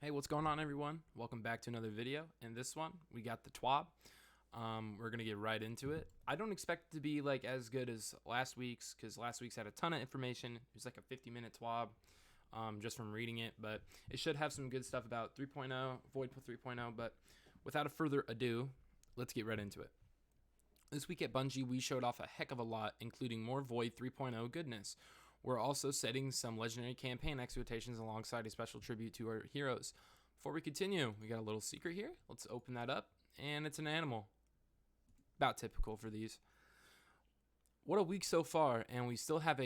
Hey, what's going on, everyone? Welcome back to another video. In this one, we got the TWAB. We're gonna get right into it. I don't expect it to be like as good as last week's, because last week's had a ton of information. It was like a 50-minute TWAB, just from reading it, but it should have some good stuff about 3.0, Void 3.0. But without a further ado, let's get right into it. This week at Bungie, we showed off a heck of a lot, including more Void 3.0 goodness. We're also setting some legendary campaign expectations alongside a special tribute to our heroes. Before we continue, we got a little secret here. Let's open that up, and it's an animal. About typical for these. What a week so far, and we still have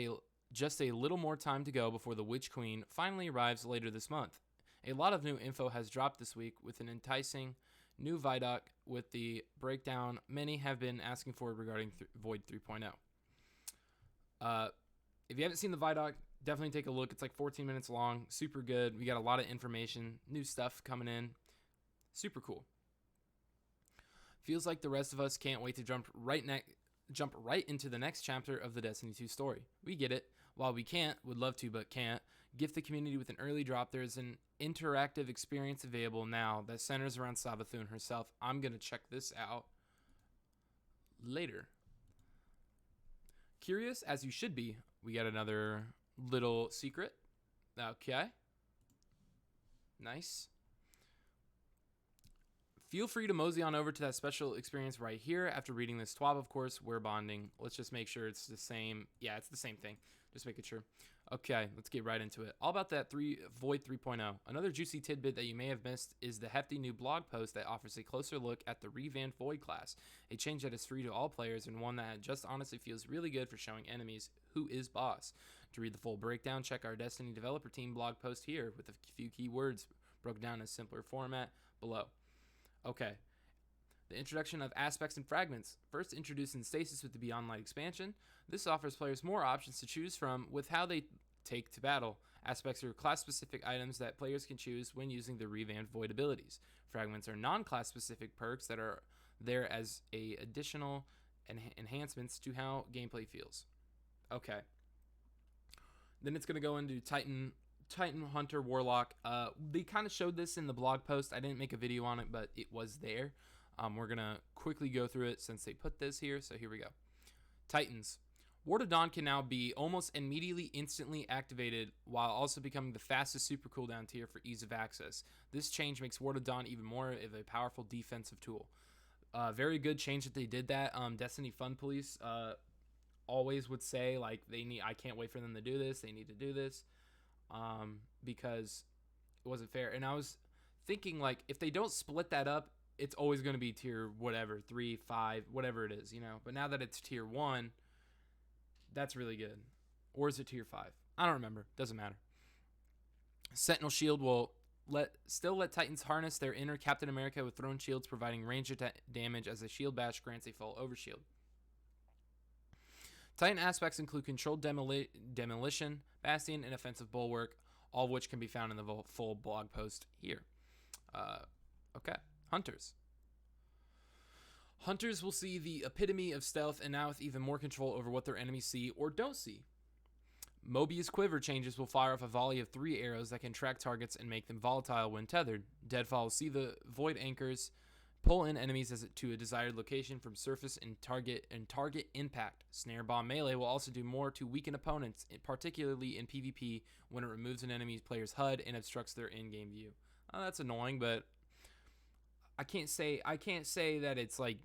just a little more time to go before the Witch Queen finally arrives later this month. A lot of new info has dropped this week with an enticing new Vidoc with the breakdown many have been asking for regarding Void 3.0. If you haven't seen the Vidoc, definitely take a look. It's like 14 minutes long. Super good. We got a lot of information, new stuff coming in. Super cool. Feels like the rest of us can't wait to jump right into the next chapter of the Destiny 2 story. We get it. While we can't, would love to, but can't, gift the community with an early drop, there's an interactive experience available now that centers around Savathun herself. I'm going to check this out later. Curious as you should be, we got another little secret. Okay. Nice. Feel free to mosey on over to that special experience right here. After reading this TWAB, of course, we're bonding. Let's just make sure it's the same. Yeah, it's the same thing. Just making sure. Okay, let's get right into it. All about that Void 3.0. Another juicy tidbit that you may have missed is the hefty new blog post that offers a closer look at the revamped Void class. A change that is free to all players and one that just honestly feels really good for showing enemies who is boss. To read the full breakdown, check our Destiny developer team blog post here with a few keywords broken down in a simpler format below. Okay, the introduction of aspects and fragments. First introduced in Stasis with the Beyond Light expansion, this offers players more options to choose from with how they take to battle. Aspects are class-specific items that players can choose when using the revamped Void abilities. Fragments are non-class-specific perks that are there as additional enhancements to how gameplay feels. Okay. Then it's going to go into Titan, Hunter, Warlock. They kind of showed this in the blog post. I didn't make a video on it, but it was there. We're going to quickly go through it since they put this here, so here we go. Titans. Ward of Dawn can now be almost immediately instantly activated while also becoming the fastest super cooldown tier for ease of access. This change makes Ward of Dawn even more of a powerful defensive tool. Very good change that they did that. Destiny Fun Police always would say, like, I can't wait for them to do this. They need to do this. Because it wasn't fair. And I was thinking, like, if they don't split that up, it's always going to be tier whatever, 3, 5, whatever it is, you know. But now that it's tier 1, that's really good. Or is it tier 5? I don't remember. Doesn't matter. Sentinel Shield will still let Titans harness their inner Captain America with thrown shields, providing range damage as a shield bash grants a full overshield. Titan aspects include controlled demolition, bastion, and offensive bulwark, all of which can be found in the full blog post here. Okay, Hunters. Hunters will see the epitome of stealth and now with even more control over what their enemies see or don't see. Mobius Quiver changes will fire off a volley of 3 arrows that can track targets and make them volatile when tethered. Deadfall will see the Void Anchors pull in enemies to a desired location from surface and target impact. Snare Bomb Melee will also do more to weaken opponents, particularly in PvP when it removes an enemy player's HUD and obstructs their in-game view. That's annoying, but I can't say that it's like,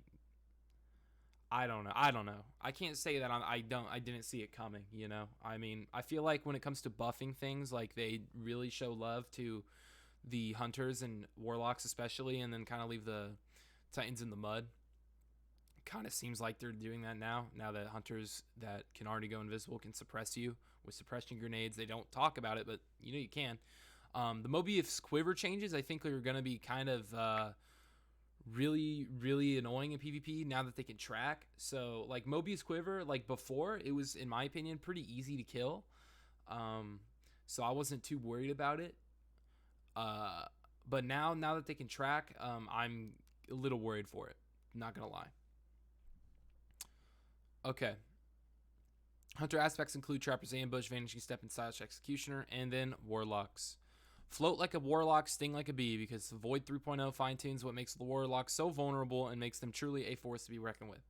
I don't know. I can't say that I didn't see it coming, you know? I mean, I feel like when it comes to buffing things, like, they really show love to the Hunters and Warlocks especially, and then kind of leave the Titans in the mud. Kind of seems like they're doing that now that Hunters that can already go invisible can suppress you with suppression grenades. They don't talk about it, but you know you can. The Mobius Quiver changes I think are going to be kind of really, really annoying in PvP now that they can track. So, like, Mobius Quiver, like, before, it was, in my opinion, pretty easy to kill. So I wasn't too worried about it. But now that they can track, I'm a little worried for it. Not gonna lie. Okay. Hunter aspects include Trapper's Ambush, Vanishing Step, and Stylish Executioner, and then Warlocks. Float like a warlock, sting like a bee, because Void 3.0 fine-tunes what makes the warlock so vulnerable and makes them truly a force to be reckoned with.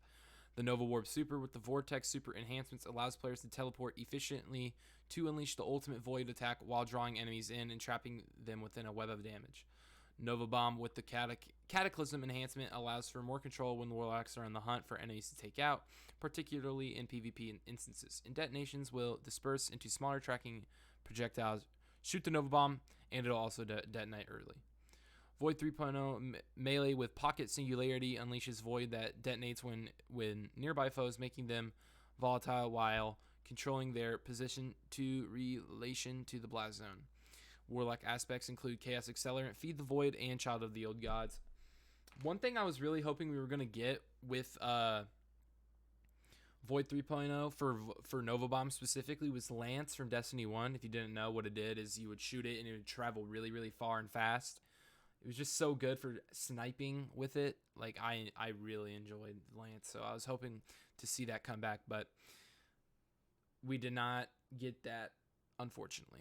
The Nova Warp Super with the Vortex Super enhancements allows players to teleport efficiently to unleash the ultimate Void attack while drawing enemies in and trapping them within a web of damage. Nova Bomb with the Cataclysm enhancement allows for more control when the warlocks are on the hunt for enemies to take out, particularly in PvP instances. And detonations will disperse into smaller tracking projectiles, shoot the Nova Bomb, and it'll also detonate early. Void 3.0 melee with Pocket Singularity unleashes Void that detonates when nearby foes, making them volatile while controlling their position to relation to the blast zone. Warlock aspects include Chaos Accelerant, Feed the Void, and Child of the Old Gods. One thing I was really hoping we were going to get with Void 3.0 for Nova Bomb specifically was Lance from Destiny 1. If you didn't know, what it did is you would shoot it and it would travel really, really far and fast. It was just so good for sniping with it. Like, I really enjoyed Lance, so I was hoping to see that come back, but we did not get that, unfortunately.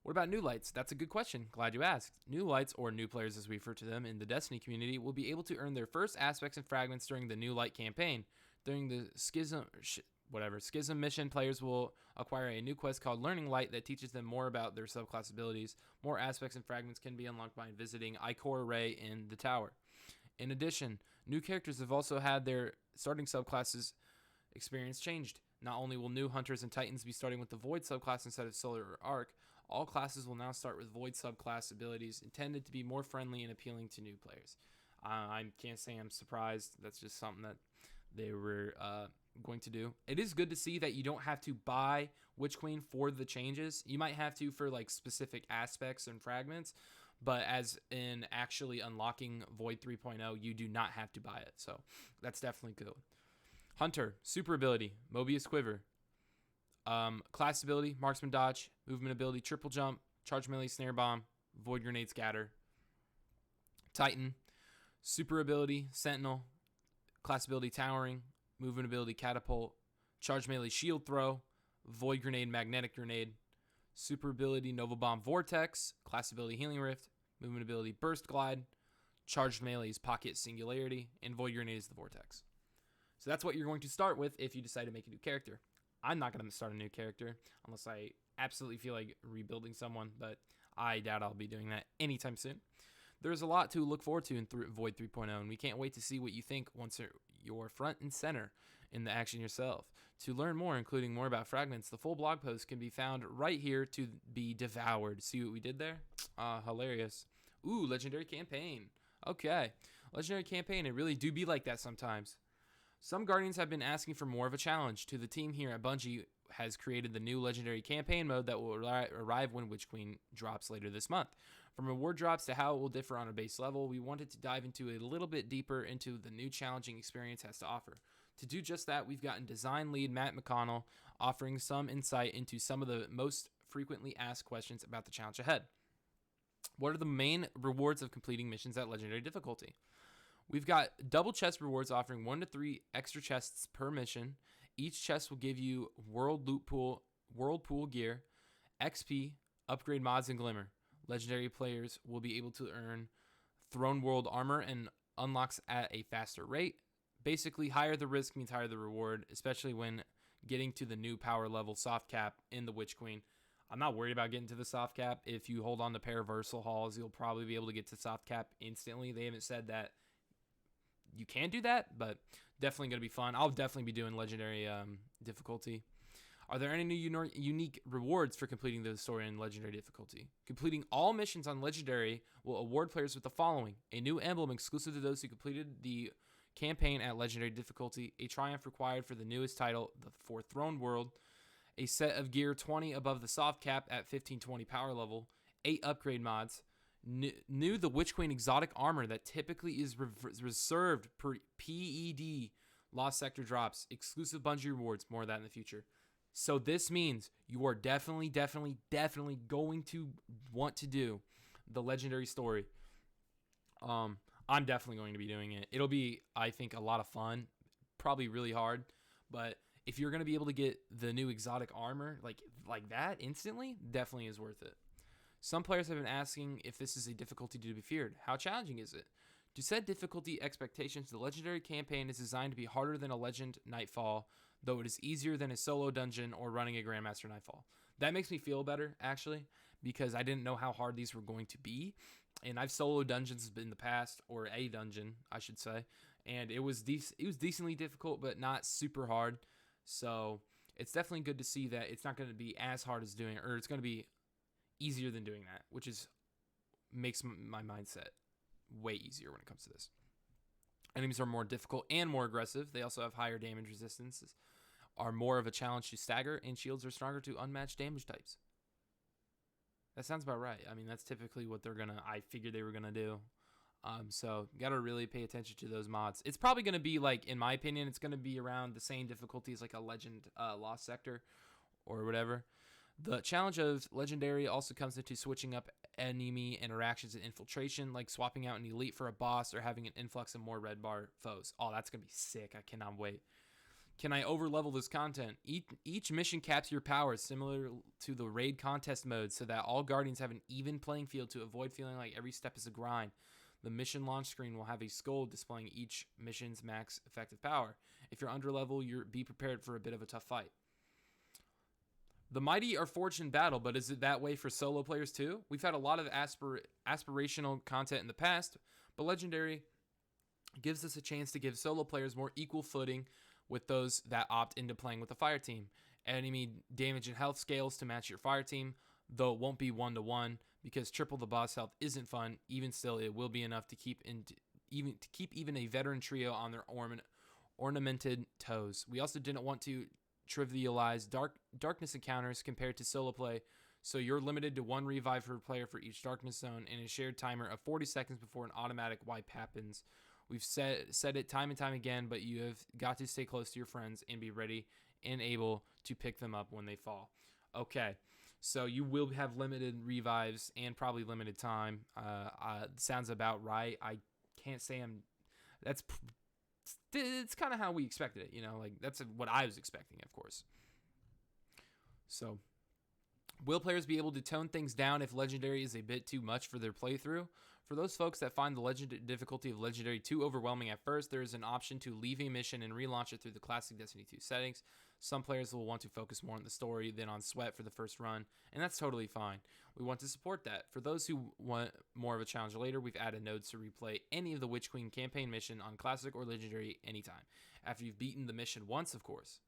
What about new lights? That's a good question. Glad you asked. New lights, or new players as we refer to them in the Destiny community, will be able to earn their first aspects and fragments during the new light campaign. During the Schism mission, players will acquire a new quest called Learning Light that teaches them more about their subclass abilities. More aspects and fragments can be unlocked by visiting Icor Array in the tower. In addition, new characters have also had their starting subclasses experience changed. Not only will new Hunters and Titans be starting with the Void subclass instead of Solar or Arc, all classes will now start with Void subclass abilities intended to be more friendly and appealing to new players. I can't say I'm surprised. That's just something that they were going to do. It is good to see that you don't have to buy Witch Queen for the changes. You might have to for like specific aspects and fragments, but as in actually unlocking Void 3.0, you do not have to buy it. So that's definitely good. Hunter, super ability, Mobius Quiver. Class ability, Marksman Dodge. Movement ability, Triple Jump. Charge Melee Snare Bomb. Void Grenade Scatter. Titan, super ability, Sentinel. Class ability, Towering. Movement ability, Catapult. Charge Melee Shield Throw. Void Grenade Magnetic Grenade. Super ability, Nova Bomb Vortex. Class ability, Healing Rift. Movement ability, Burst Glide. Charged Melee is Pocket Singularity. And Void Grenade is the Vortex. So that's what you're going to start with if you decide to make a new character. I'm not going to start a new character unless I absolutely feel like rebuilding someone, but I doubt I'll be doing that anytime soon. There's a lot to look forward to in Void 3.0, and we can't wait to see what you think once you're front and center in the action yourself. To learn more, including more about fragments, the full blog post can be found right here to be devoured. See what we did there? Hilarious. Ooh, Legendary Campaign. Okay. Legendary Campaign, it really do be like that sometimes. Some Guardians have been asking for more of a challenge. To the team here at Bungie has created the new Legendary Campaign mode that will arrive when Witch Queen drops later this month. From reward drops to how it will differ on a base level, we wanted to dive into a little bit deeper into the new challenging experience has to offer. To do just that, we've gotten design lead Matt McConnell offering some insight into some of the most frequently asked questions about the challenge ahead. What are the main rewards of completing missions at Legendary difficulty? We've got double chest rewards offering 1 to 3 extra chests per mission. Each chest will give you whirlpool gear, XP, upgrade mods, and glimmer. Legendary players will be able to earn Throne World armor and unlocks at a faster rate. Basically, higher the risk means higher the reward, especially when getting to the new power level soft cap in the Witch Queen. I'm not worried about getting to the soft cap. If you hold on to Paraversal Halls, you'll probably be able to get to soft cap instantly. They haven't said that you can do that, but definitely going to be fun. I'll definitely be doing Legendary difficulty. Are there any new unique rewards for completing the story in Legendary difficulty? Completing all missions on Legendary will award players with the following: a new emblem exclusive to those who completed the campaign at Legendary difficulty, a triumph required for the newest title, the Fourth Throne World, a set of gear 20 above the soft cap at 1520 power level, 8 upgrade mods, new the Witch Queen exotic armor that typically is reserved per PED Lost Sector drops, exclusive Bungie rewards, more of that in the future. So this means you are definitely going to want to do the Legendary story. I'm definitely going to be doing it. It'll be, I think, a lot of fun, probably really hard, but if you're going to be able to get the new exotic armor like that instantly, definitely is worth it. Some players have been asking if this is a difficulty to be feared. How challenging is it? To set difficulty expectations, the Legendary campaign is designed to be harder than a Legend Nightfall, though it is easier than a solo dungeon or running a Grandmaster Nightfall. That makes me feel better, actually, because I didn't know how hard these were going to be. And I've solo dungeons in the past, or a dungeon, I should say, and it was decently difficult, but not super hard. So it's definitely good to see that it's not going to be as hard as doing it, or it's going to be easier than doing that, which makes my mindset way easier when it comes to this. Enemies are more difficult and more aggressive. They also have higher damage resistances, are more of a challenge to stagger, and shields are stronger to unmatched damage types. That sounds about right. I mean, that's typically what I figured they were gonna do. So you gotta really pay attention to those mods. It's probably gonna be like, in my opinion, it's gonna be around the same difficulties like a Legend Lost Sector or whatever. The challenge of Legendary also comes into switching up enemy interactions and infiltration, like swapping out an elite for a boss or having an influx of more red bar foes. Oh, that's gonna be sick. I cannot wait. Can I overlevel this content? Each mission caps your powers similar to the raid contest mode so that all Guardians have an even playing field to avoid feeling like every step is a grind. The mission launch screen will have a skull displaying each mission's max effective power. If you're under level, be prepared for a bit of a tough fight. The mighty are forged in battle, but is it that way for solo players too? We've had a lot of aspirational content in the past, but Legendary gives us a chance to give solo players more equal footing with those that opt into playing with the fire team. Enemy damage and health scales to match your fire team, though it won't be 1-to-1 because triple the boss health isn't fun. Even still, it will be enough to keep even a veteran trio on their ornamented toes. We also didn't want to trivialize darkness encounters compared to solo play, so you're limited to 1 revive per player for each darkness zone and a shared timer of 40 seconds before an automatic wipe happens. We've said it time and time again, but you have got to stay close to your friends and be ready and able to pick them up when they fall. Okay, so you will have limited revives and probably limited time. Sounds about right. I can't say it's kind of how we expected it, like that's what I was expecting, of course. So, will players be able to tone things down if Legendary is a bit too much for their playthrough? For those folks that find the difficulty of Legendary too overwhelming at first, there is an option to leave a mission and relaunch it through the classic Destiny 2 settings. Some players will want to focus more on the story than on sweat for the first run, and that's totally fine. We want to support that. For those who want more of a challenge later, we've added nodes to replay any of the Witch Queen campaign mission on classic or Legendary anytime, after you've beaten the mission once, of course.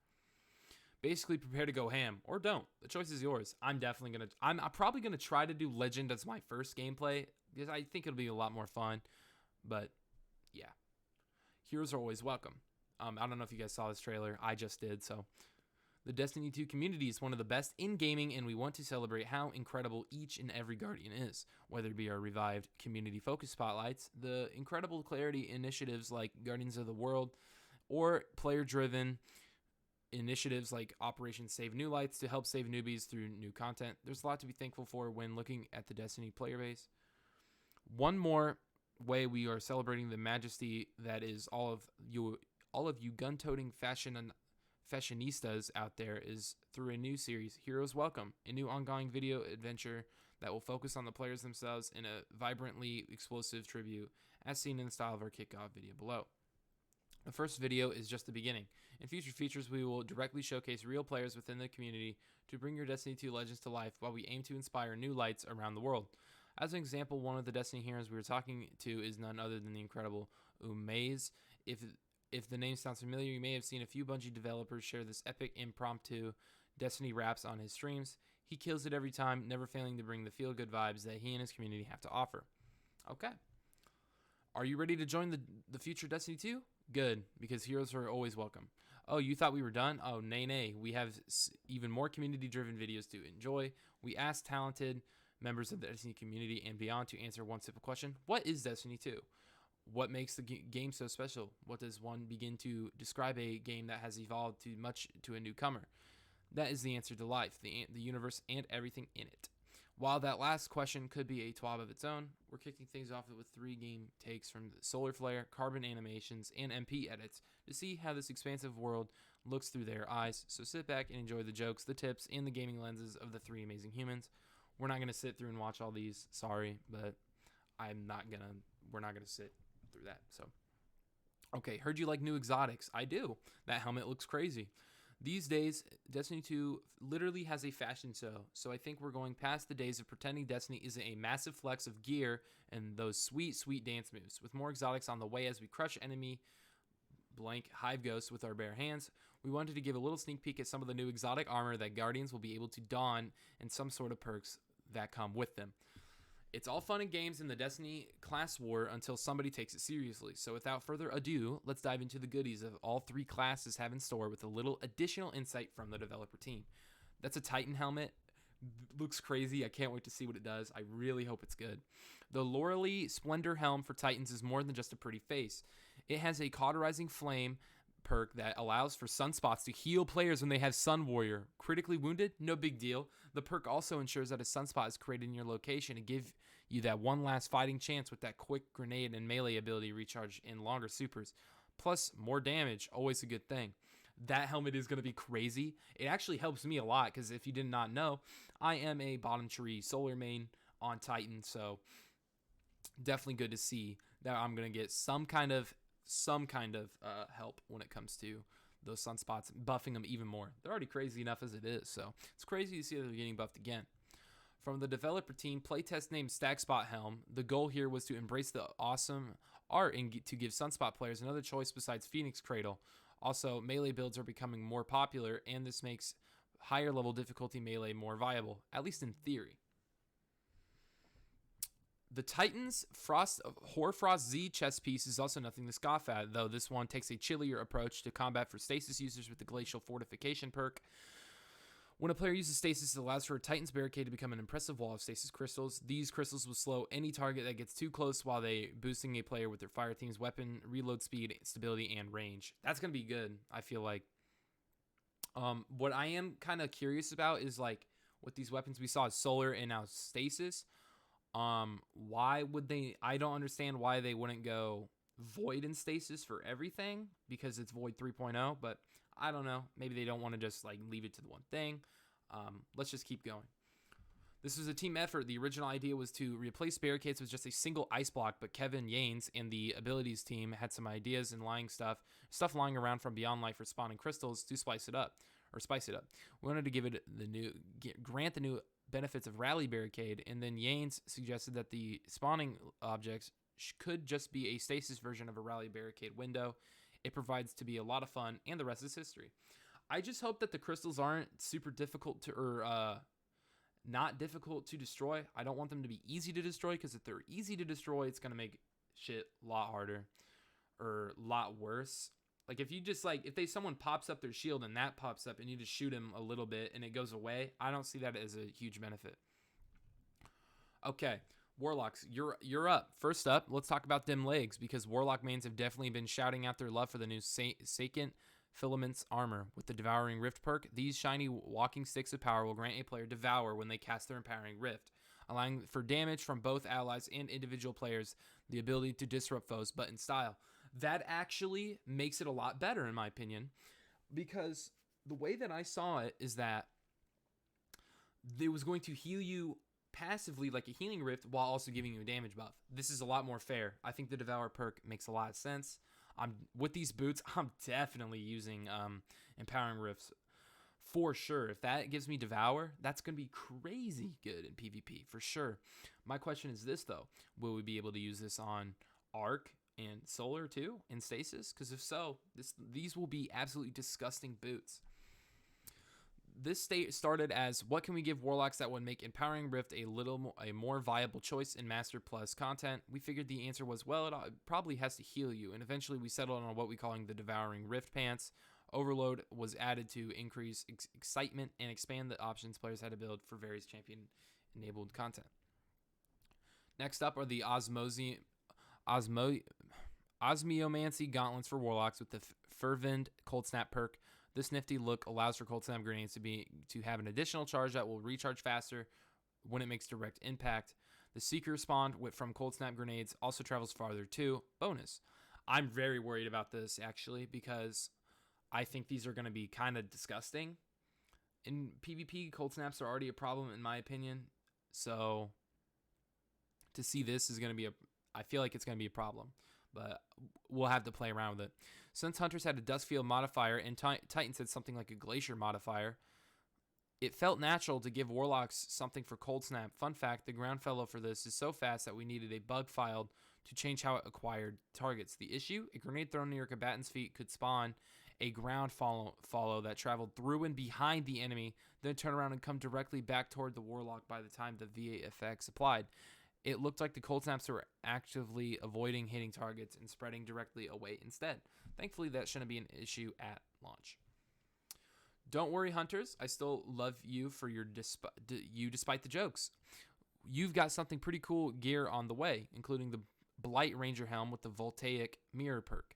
Basically, prepare to go ham, or don't. The choice is yours. I'm probably gonna try to do Legend as my first gameplay, because I think it'll be a lot more fun. But yeah, heroes are always welcome. I don't know if you guys saw this trailer. I just did. So the Destiny 2 community is one of the best in gaming, and we want to celebrate how incredible each and every Guardian is. Whether it be our revived community-focused spotlights, the incredible clarity initiatives like Guardians of the World, or player-driven initiatives like Operation Save New Lights to help save newbies through new content. There's a lot to be thankful for when looking at the Destiny player base. One more way we are celebrating the majesty that is all of you gun-toting fashionistas out there is through a new series, Heroes Welcome, a new ongoing video adventure that will focus on the players themselves in a vibrantly explosive tribute, as seen in the style of our kickoff video below. The first video is just the beginning. In future features, we will directly showcase real players within the community to bring your Destiny 2 legends to life while we aim to inspire new lights around the world. As an example, one of the Destiny heroes we were talking to is none other than the incredible Untitled. If the name sounds familiar, you may have seen a few Bungie developers share this epic impromptu Destiny raps on his streams. He kills it every time, never failing to bring the feel-good vibes that he and his community have to offer. Okay. Are you ready to join the future Destiny 2? Good, because heroes are always welcome. Oh, you thought we were done? Oh, nay. We have even more community-driven videos to enjoy. We asked talented members of the Destiny community and beyond to answer one simple question. What is Destiny 2? What makes the game so special? What does one begin to describe a game that has evolved too much to a newcomer? That is the answer to life, the universe, and everything in it. While that last question could be a twab of its own, we're kicking things off with 3 game takes from the Solar Flare, Carbon Animations, and MP edits to see how this expansive world looks through their eyes. So sit back and enjoy the jokes, the tips, and the gaming lenses of the 3 amazing humans. We're not gonna sit through and watch all these. Sorry, but we're not gonna sit through that. So, okay, heard you like new exotics. I do. That helmet looks crazy. These days, Destiny 2 literally has a fashion show, so I think we're going past the days of pretending Destiny isn't a massive flex of gear and those sweet, sweet dance moves. With more exotics on the way as we crush enemy blank hive ghosts with our bare hands, we wanted to give a little sneak peek at some of the new exotic armor that Guardians will be able to don and some sort of perks that come with them. It's all fun and games in the Destiny class war until somebody takes it seriously. So without further ado, let's dive into the goodies of all three classes have in store with a little additional insight from the developer team. That's a Titan helmet. Looks crazy. I can't wait to see what it does. I really hope it's good. The Lorelei Splendor Helm for Titans is more than just a pretty face. It has a cauterizing flame perk that allows for sunspots to heal players when they have Sun Warrior. Critically wounded? No big deal. The perk also ensures that a sunspot is created in your location to give you that one last fighting chance with that quick grenade and melee ability recharge in longer supers. Plus, more damage, always a good thing. That helmet is going to be crazy. It actually helps me a lot because if you did not know, I am a bottom tree solar main on Titan, so definitely good to see that I'm going to get some kind of help when it comes to those sunspots, buffing them even more. They're already crazy enough as it is, so it's crazy to see that they're getting buffed again. From the developer team, playtest named Stackspot Helm, the goal here was to embrace the awesome art and to give Sunspot players another choice besides Phoenix Cradle. Also, melee builds are becoming more popular, and this makes higher level difficulty melee more viable, at least in theory. The Titan's Hoarfrost Z chest piece is also nothing to scoff at, though this one takes a chillier approach to combat for stasis users with the Glacial Fortification perk. When a player uses stasis, it allows for a Titan's Barricade to become an impressive wall of stasis crystals. These crystals will slow any target that gets too close while they boosting a player with their fire team's weapon, reload speed, stability, and range. That's going to be good, I feel like. What I am kind of curious about is, like, with these weapons we saw solar and now stasis, why would they... I don't understand why they wouldn't go void and stasis for everything, because it's void 3.0, but I don't know. Maybe they don't want to just like leave it to the one thing. Let's just keep going. This was a team effort. The original idea was to replace barricades with just a single ice block, but Kevin Yanes and the abilities team had some ideas and stuff lying around from Beyond Life for spawning crystals to spice it up. We wanted to give it grant the new benefits of Rally Barricade, and then Yanes suggested that the spawning objects could just be a stasis version of a Rally Barricade window. It provides to be a lot of fun, and the rest is history. I just hope that the crystals aren't super difficult not difficult to destroy. I don't want them to be easy to destroy, because if they're easy to destroy, it's going to make shit a lot harder or a lot worse. Like if someone pops up their shield and that pops up and you just shoot him a little bit and it goes away, I don't see that as a huge benefit. Okay. Warlocks, you're up. First up, let's talk about them legs, because Warlock mains have definitely been shouting out their love for the new Sacant Filaments armor. With the Devouring Rift perk, these shiny walking sticks of power will grant a player Devour when they cast their Empowering Rift, allowing for damage from both allies and individual players, the ability to disrupt foes, but in style. That actually makes it a lot better, in my opinion, because the way that I saw it is that it was going to heal you passively like a healing rift while also giving you a damage buff. This is a lot more fair. I think the Devour perk makes a lot of sense. With these boots, I'm definitely using Empowering Rifts for sure. If that gives me Devour, that's going to be crazy good in PvP for sure. My question is this though: will we be able to use this on Arc and Solar too in Stasis? Because if so, these will be absolutely disgusting boots. This started as, what can we give Warlocks that would make Empowering Rift a more viable choice in Master Plus content? We figured the answer was, well, it probably has to heal you, and eventually we settled on what we calling the Devouring Rift pants. Overload was added to increase excitement and expand the options players had to build for various champion-enabled content. Next up are the Osmiomancy gauntlets for Warlocks with the Fervent Cold Snap perk. This nifty look allows for Cold Snap grenades to have an additional charge that will recharge faster when it makes direct impact. The Seeker spawned from Cold Snap grenades also travels farther too. Bonus. I'm very worried about this actually, because I think these are going to be kind of disgusting. In PvP, Cold Snaps are already a problem in my opinion. So to see this is going to be I feel like it's going to be a problem, but we'll have to play around with it. Since Hunters had a Duskfield modifier and Titans had something like a Glacier modifier, it felt natural to give Warlocks something for Cold Snap. Fun fact, the ground fellow for this is so fast that we needed a bug filed to change how it acquired targets. The issue, a grenade thrown near a combatant's feet could spawn a ground follow that traveled through and behind the enemy, then turn around and come directly back toward the Warlock by the time the VA effects applied. It looked like the Cold Snaps were actively avoiding hitting targets and spreading directly away instead. Thankfully, that shouldn't be an issue at launch. Don't worry, Hunters. I still love you for your despite the jokes. You've got something pretty cool gear on the way, including the Blight Ranger Helm with the Voltaic Mirror perk.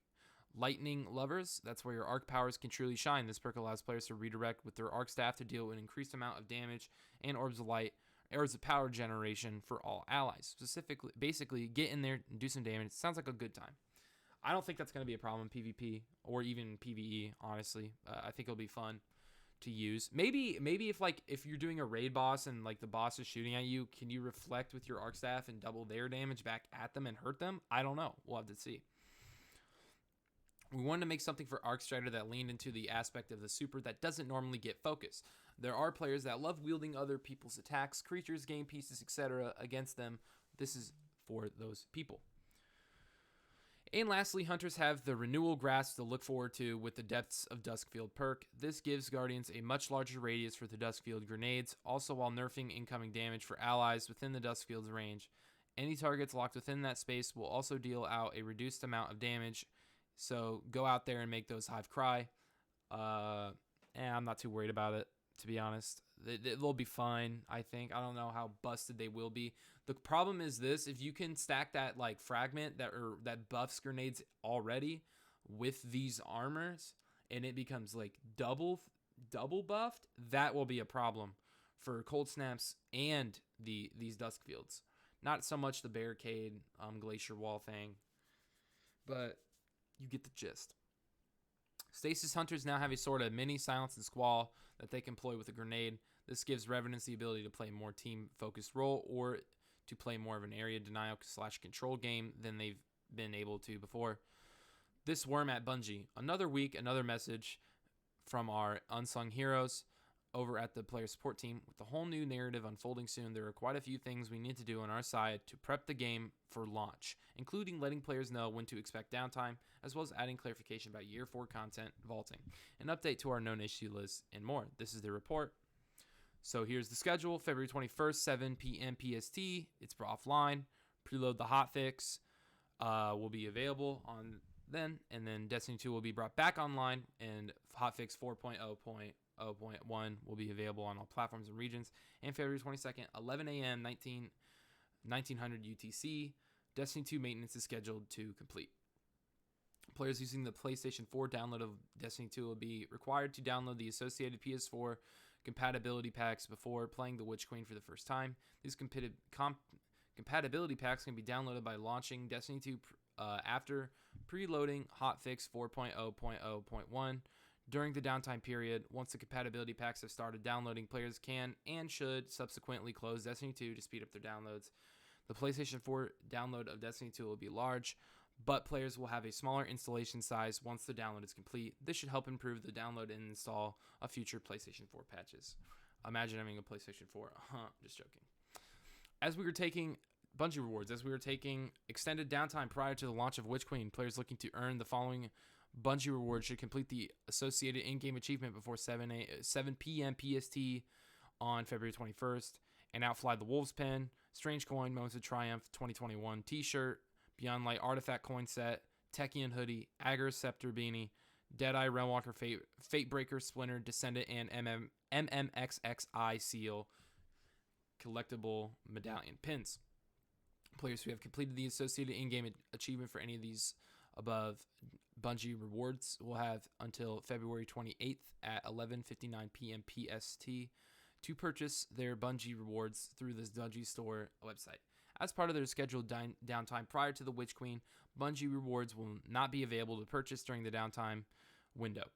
Lightning lovers, that's where your arc powers can truly shine. This perk allows players to redirect with their arc staff to deal with an increased amount of damage and orbs of light, orbs of power generation for all allies. Basically, get in there and do some damage. It sounds like a good time. I don't think that's going to be a problem in PvP or even PvE, honestly. I think it'll be fun to use. Maybe if you're doing a raid boss and like the boss is shooting at you, can you reflect with your arc staff and double their damage back at them and hurt them? I don't know. We'll have to see. We wanted to make something for Arc Strider that leaned into the aspect of the super that doesn't normally get focused. There are players that love wielding other people's attacks, creatures, game pieces, etc. against them. This is for those people. And lastly, Hunters have the Renewal Grasp to look forward to with the Depths of Duskfield perk. This gives Guardians a much larger radius for the Duskfield grenades, also while nerfing incoming damage for allies within the Duskfield's range. Any targets locked within that space will also deal out a reduced amount of damage, so go out there and make those hive cry. I'm not too worried about it, to be honest. They'll be fine, I think. I don't know how busted they will be. The problem is this: if you can stack that like fragment that buffs grenades already with these armors, and it becomes like double buffed, that will be a problem for Cold Snaps and these Duskfields. Not so much the barricade glacier wall thing, but you get the gist. Stasis Hunters now have a sort of mini Silence and Squall that they can employ with a grenade. This gives Revenants the ability to play a more team-focused role or to play more of an area denial/control game than they've been able to before. This worm at Bungie. Another week, another message from our unsung heroes over at the player support team. With the whole new narrative unfolding soon, there are quite a few things we need to do on our side to prep the game for launch, including letting players know when to expect downtime, as well as adding clarification about Year 4 content vaulting, an update to our known issue list, and more. This is the report. So here's the schedule. February 21st, 7 p.m. PST. It's offline. Preload the hotfix will be available on then, and then Destiny 2 will be brought back online, and hotfix 4.0.0.1 will be available on all platforms and regions. And February 22nd, 11 a.m. 1900 UTC, Destiny 2 maintenance is scheduled to complete. Players using the PlayStation 4 download of Destiny 2 will be required to download the associated PS4 compatibility packs before playing the Witch Queen for the first time. These compatibility packs can be downloaded by launching Destiny 2 after preloading hotfix 4.0.0.1. During the downtime period, once the compatibility packs have started downloading, players can and should subsequently close Destiny 2 to speed up their downloads. The PlayStation 4 download of Destiny 2 will be large, but players will have a smaller installation size once the download is complete. This should help improve the download and install of future PlayStation 4 patches. Imagine having a PlayStation 4. Just joking. As we were taking Bungie rewards, as we were taking extended downtime prior to the launch of Witch Queen, players looking to earn the following Bungie rewards should complete the associated in-game achievement before 7 p.m. PST on February 21st and outfly the Wolves Pen, Strange Coin, Moments of Triumph 2021 t-shirt, Beyond Light Artifact coin set, Techian hoodie, Agar Scepter beanie, Deadeye Realmwalker Fatebreaker Splinter Descendant, and MMXXI seal collectible medallion pins. Players who have completed the associated in-game achievement for any of these above Bungie rewards will have until February 28th at 11:59 p.m. PST to purchase their Bungie rewards through this Bungie store website. As part of their scheduled downtime prior to the Witch Queen, Bungie rewards will not be available to purchase during the downtime window.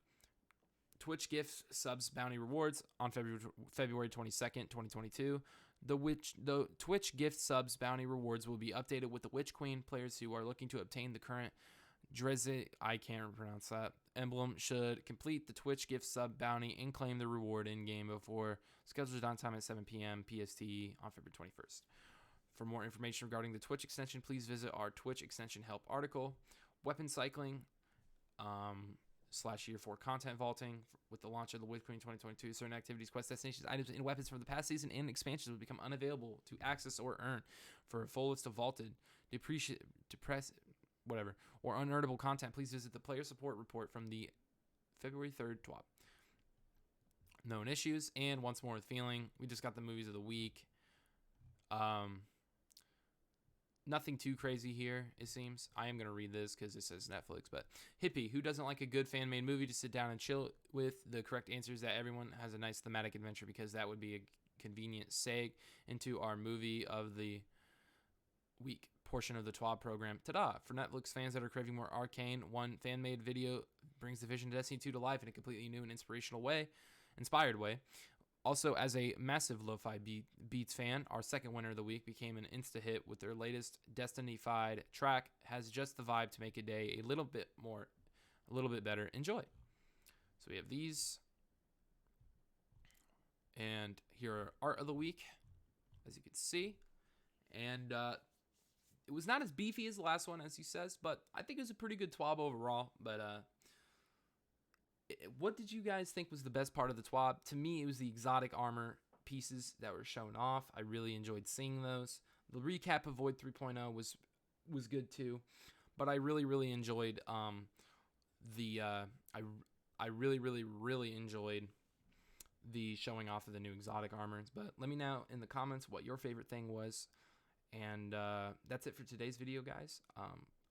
Twitch gift subs bounty rewards on February 22nd, 2022. The Twitch gift subs bounty rewards will be updated with the Witch Queen. Players who are looking to obtain the current Drizzy, I can't pronounce that, emblem should complete the Twitch gift sub bounty and claim the reward in game before scheduled downtime at 7 p.m. PST on February 21st. For more information regarding the Twitch extension, please visit our Twitch extension help article. Weapon cycling / year 4 content vaulting. With the launch of the Witch Queen 2022, certain activities, quests, destinations, items, and weapons from the past season and expansions will become unavailable to access or earn. For a full list of vaulted, or unearnable content, please visit the player support report from the February 3rd TWAP. Known issues, and once more with feeling, we just got the movies of the week. Nothing too crazy here, it seems. I am going to read this because it says Netflix, but Hippie, who doesn't like a good fan-made movie to sit down and chill with? The correct answer is that everyone has a nice thematic adventure, because that would be a convenient seg into our movie of the week portion of the TWAB program. Ta-da! For Netflix fans that are craving more arcane, one fan-made video brings the vision of Destiny 2 to life in a completely new and inspired way. Also, as a massive lo-fi beats fan, our second winner of the week became an insta-hit with their latest Destiny-fied track. Has just the vibe to make a day a little bit better. Enjoy. So we have these. And here are art of the week, as you can see. And it was not as beefy as the last one, as he says, but I think it was a pretty good TWAB overall. But what did you guys think was the best part of the TWAB? To me, it was the exotic armor pieces that were shown off. I really enjoyed seeing those. The recap of Void 3.0 was good too, but I really enjoyed I really enjoyed the showing off of the new exotic armors. But let me know in the comments what your favorite thing was. And that's it for today's video, guys.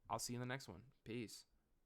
I'll see you in the next one. Peace.